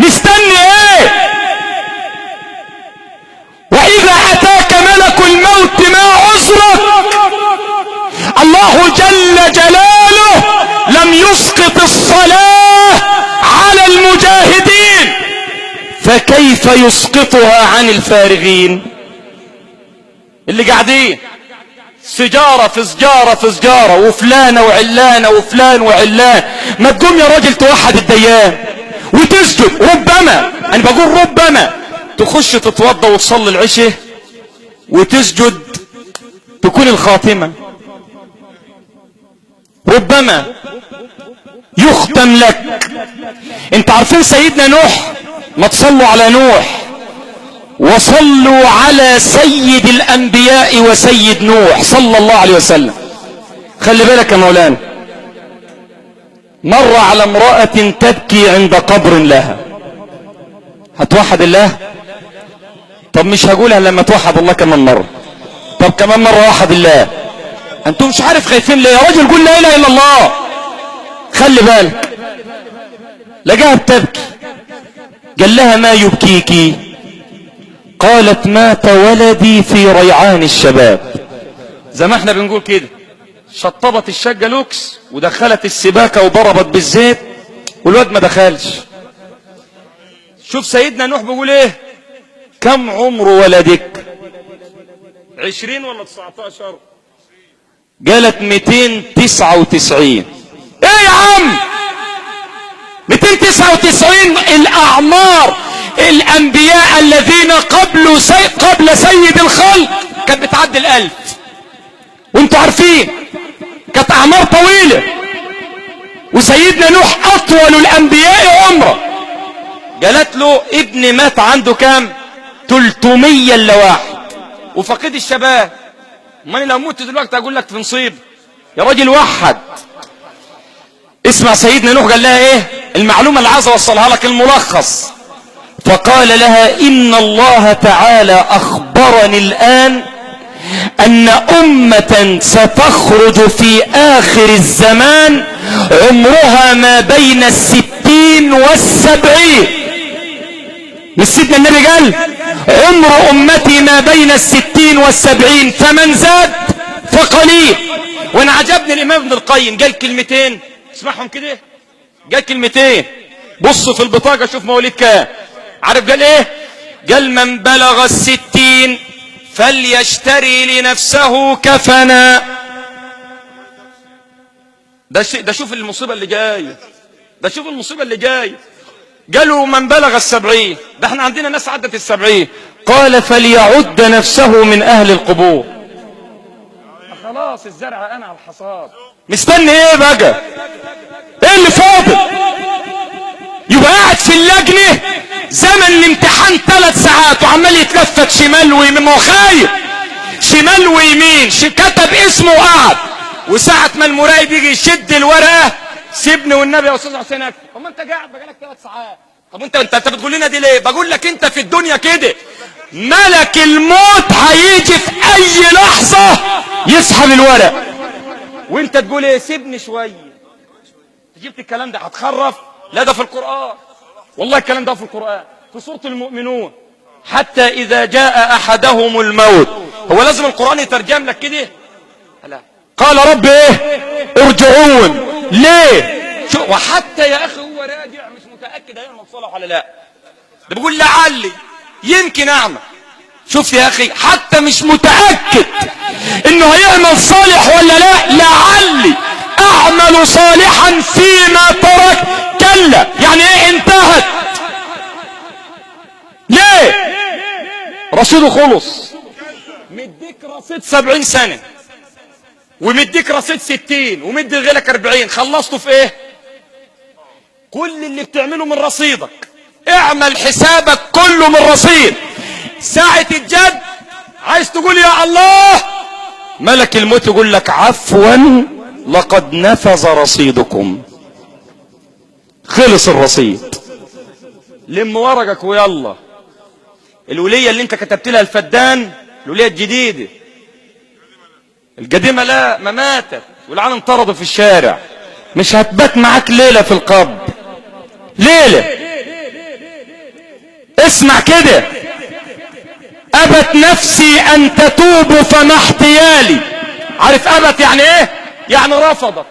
مستني ايه؟ واذا اتاك ملك الموت ما عذرك. الله جل جلاله لم يسقط الصلاة على المجاهدين، فكيف يسقطها عن الفارغين اللي قاعدين سجارة في سجارة في سجارة، وفلانة وعلانة وفلان وعلان؟ ما تقوم يا راجل توحد الديان وتسجد. ربما، انا بقول ربما، تخش تتوضى وتصلي العشاء وتسجد تكون الخاتمة. ربما يختم لك. انت عارفين سيدنا نوح؟ ما تصلوا على نوح وصلوا على سيد الانبياء وسيد نوح صلى الله عليه وسلم. خلي بالك يا مولانا، مر على امرأة تبكي عند قبر لها. هتوحد الله؟ طب مش هقولها لما توحد الله كمان مرة. طب كمان مرة وحد الله. انتم مش عارف خايفين ليه؟ يا راجل قول لا اله الا الله. خلي بالك، لقاها بتبكي، قال لها ما يبكيكي؟ قالت مات ولدي في ريعان الشباب. زي ما احنا بنقول كده، شطبت الشقة لوكس ودخلت السباكة وضربت بالزيت والواد ما دخلش. شوف سيدنا نوح بيقول ايه؟ كم عمر ولدك؟ 20 ولا 19؟ قالت 299. ايه يا عم 299؟ الاعمار الانبياء الذين قبل سيد الخلق كانت بتعدي 1000، وانتوا عارفين كانت اعمار طويلة، وسيدنا نوح اطول الانبياء عمره. قالت له ابني مات عنده كام؟ 300 الا واحد وفقيد الشباب. ما لو موت دلوقتي اقول لك في نصيب يا راجل وحد. اسمع سيدنا نوح قال لها ايه المعلومة اللي عايز اوصلها لك، الملخص. فقال لها ان الله تعالى اخبرني الان ان امة ستخرج في اخر الزمان عمرها ما بين 60 و70. مش سيدنا النبي قال عمر امتي ما بين 60 و70 فمن زاد فقليل. وانا عجبني الامام ابن القيم قال كلمتين، اسمعهم كده، قال كلمتين. بص في البطاقة شوف مواليد كام. عارف قال ايه؟ قال من بلغ 60 فليشتري لنفسه كفنا. ده شوف المصيبة اللي جاية، ده شوف المصيبة اللي جاية. قالوا من بلغ 70، ده احنا عندنا ناس عدت 70. قال فليعد نفسه من اهل القبور. خلاص الزرع انا على الحصاد، مستني ايه بقى؟ ايه اللي فاضل؟ يبقى قاعد في اللجنة زمن الامتحان 3 ساعات وعمال يتلفت شمال ويمين وخايف شمال ويمين، كتب اسمه وقعد، وساعة ما المراقب يجي يشد الورقة سيبني والنبي يا استاذ حسين اكتب. طب ما انت قاعد بقالك 3 ساعات. طب انت بتقول لنا دي ليه؟ بقول لك انت في الدنيا كده ملك الموت هيجي في اي لحظة يسحب الورق وانت تقول ايه سيبني شوية. جبت الكلام ده هتخرف؟ لا ده في القرآن، والله الكلام ده في القرآن في سورة المؤمنون. حتى إذا جاء أحدهم الموت. هو لازم القرآن يترجم لك كده؟ لا. قال رب ايه؟ ارجعون. ليه؟ شو وحتى يا أخي هو راجع مش متأكد هيعمل صلاح ولا لا، ده بيقول لعلي يمكن أعمل. شوف يا أخي حتى مش متأكد إنه هيعمل صالح ولا لا، لعلي أعمل صالحا فيما ترك. كلا يعني ايه انتهت؟ ليه؟ رصيده خلص. مديك رصيد 70 سنة ومديك رصيد 60 ومدي غيرك 40، خلصته في ايه؟ كل اللي بتعمله من رصيدك اعمل حسابك كله من رصيد. ساعة الجد عايز تقول يا الله، ملك الموت يقول لك عفوا لقد نفذ رصيدكم، خلص الرصيد. لم ورقك ويلا. الولية اللي انت كتبت لها الفدان، الولية الجديدة، القديمة لا ما ماتت والعالم انطردوا في الشارع، مش هتبات معاك ليلة في القبر، ليلة اسمع كده، ابت نفسي ان تتوب فما احتيالي. عارف ابت يعني ايه؟ يعني رفضت.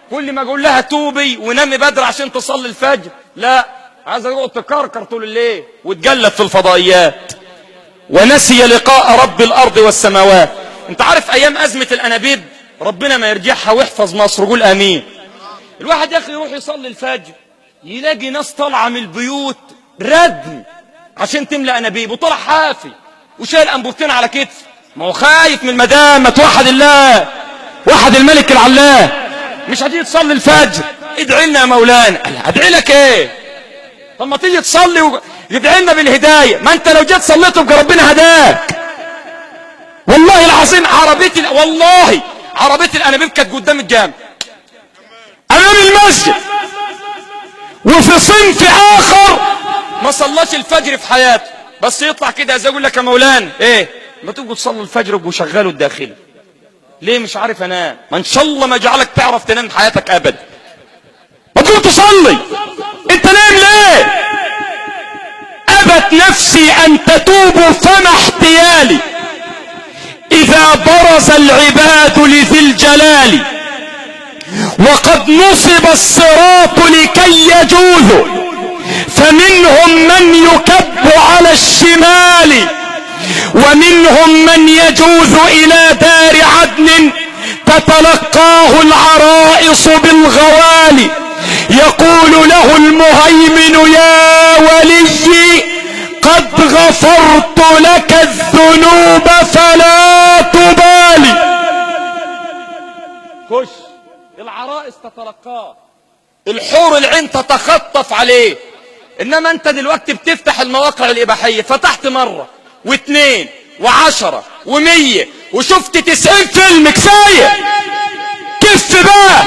كل ما اقول لها توبي ونامي بدري عشان تصلي الفجر، لا، عايزه تقعد تكركر طول الليل وتجلد في الفضائيات. ونسي لقاء رب الارض والسماوات. انت عارف ايام ازمه الانابيب، ربنا ما يرجعها ويحفظ مصر، قول امين. الواحد يا اخي يروح يصلي الفجر يلاقي ناس طالعه من البيوت ردم عشان تملى انابيب، وطلع حافي وشايل انبوبتين على كتف. ما هو خايف من المدام. ما توحد الله، وحد الملك العلاه. مش هتيجي تصلي الفجر ادعي لنا يا مولانا. ادعي لك ايه؟ طب ما تيجي تصلي وادعي لنا بالهدايه. ما انت لو جيت صليت يبقى ربنا هداك. والله العظيم والله عربيه الانابيب كانت قدام الجامع امام المسجد، وفي صنف اخر ما صلاش الفجر في حياته، بس يطلع كده زي يقول لك يا مولانا ايه ما تبقوا تصلوا الفجر وشغلوا الداخلي. ليه؟ مش عارف انام. ما ان شاء الله ما جعلك تعرف تنام حياتك ابدا. ما تقوم تصلي، انت نايم ليه؟ ابت نفسي ان تتوب فما احتيالي اذا برز العباد لذي الجلال، وقد نصب الصراط لكي يجوزوا، فمنهم من يكب على الشمال، ومنهم من يجوز الى دار عدن تتلقاه العرائص بالغوالي. يقول له المهيمن يا ولي قد غفرت لك الذنوب فلا تبالي. خش العرائس تتلقاه، الحور العين تتخطف عليه. انما انت دلوقتي بتفتح المواقع الاباحيه، فتحت مره واثنين وعشرة ومية وشفت 90 فيلم، كفايه. كف بقى،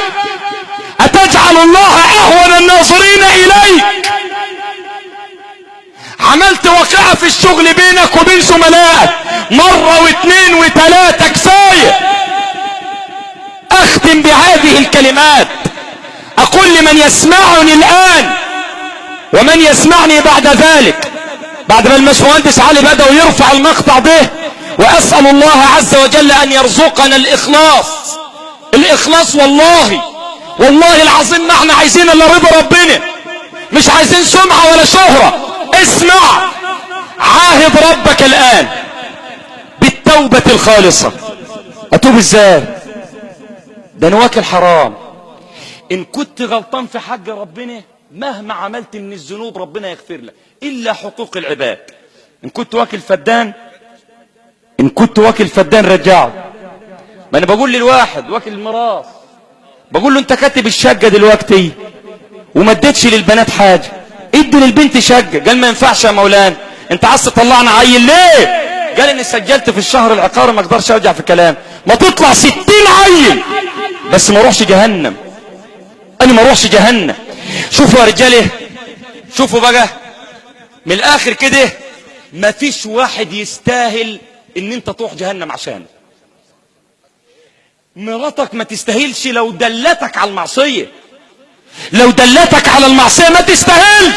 اتجعل الله اهون الناظرين اليك. عملت واقعة في الشغل بينك وبين زملائك مرة واثنين وثلاثة، كفاية. اختم بهذه الكلمات، اقول لمن يسمعني الان ومن يسمعني بعد ذلك، بعد ما المهندس علي بدأ يرفع المقطع ده، واسأل الله عز وجل ان يرزقنا الاخلاص. الاخلاص والله العظيم ما احنا عايزين الا رضا ربنا، مش عايزين سمعة ولا شهرة. اسمع، عاهد ربك الان بالتوبة الخالصة. اتوب ازاي؟ ده انا واكل حرام. ان كنت غلطان في حق ربنا مهما عملت من الذنوب ربنا يغفر لك الا حقوق العباد. ان كنت واكل فدان رجعه. ما انا بقول للواحد واكل الميراث، بقول له انت كاتب الشقه دلوقتي وما اديتش للبنات حاجه، ادي للبنت شقه. قال ما ينفعش يا مولانا، انت عايز تطلعنا عيل ليه؟ قال اني سجلت في الشهر العقاري ما اقدرش ارجع في كلام. ما تطلع 60 عيل بس ما اروحش جهنم. انا ما اروحش جهنم. شوفوا يا رجاله، شوفوا بقى من الاخر كده، ما فيش واحد يستاهل ان انت تروح جهنم عشانه. مراتك ما تستاهلش لو دلتك على المعصية. لو دلتك على المعصية ما تستاهلش.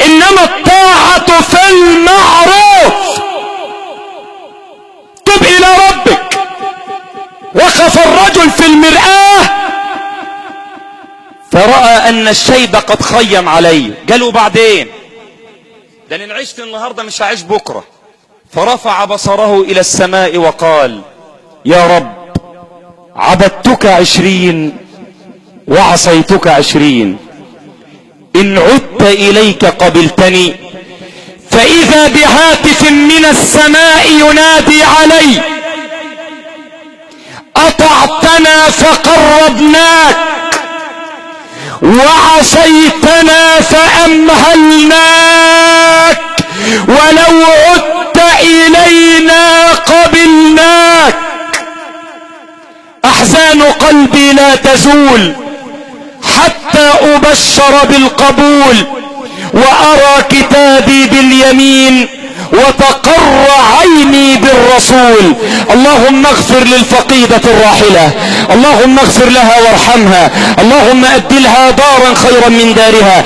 انما الطاعة في المعروف. تب الى ربك. وقف الرجل في المرآة فرأى ان الشيب قد خيم عليه. قالوا بعدين ده انا عشت النهاردة مش هعيش بكرة. فرفع بصره الى السماء وقال يا رب عبدتك 20 وعصيتك 20، إن عدت إليك قبلتني. فإذا بهاتف من السماء ينادي علي أطعتنا فقربناك وعصيتنا فأمهلناك ولو عدت إلينا قبلناك. أحزان قلبي لا تزول حتى أبشر بالقبول وأرى كتابي باليمين وتقر عيني بالرسول. اللهم اغفر للفقيدة الراحلة، اللهم اغفر لها وارحمها، اللهم أبدلها دارا خيرا من دارها.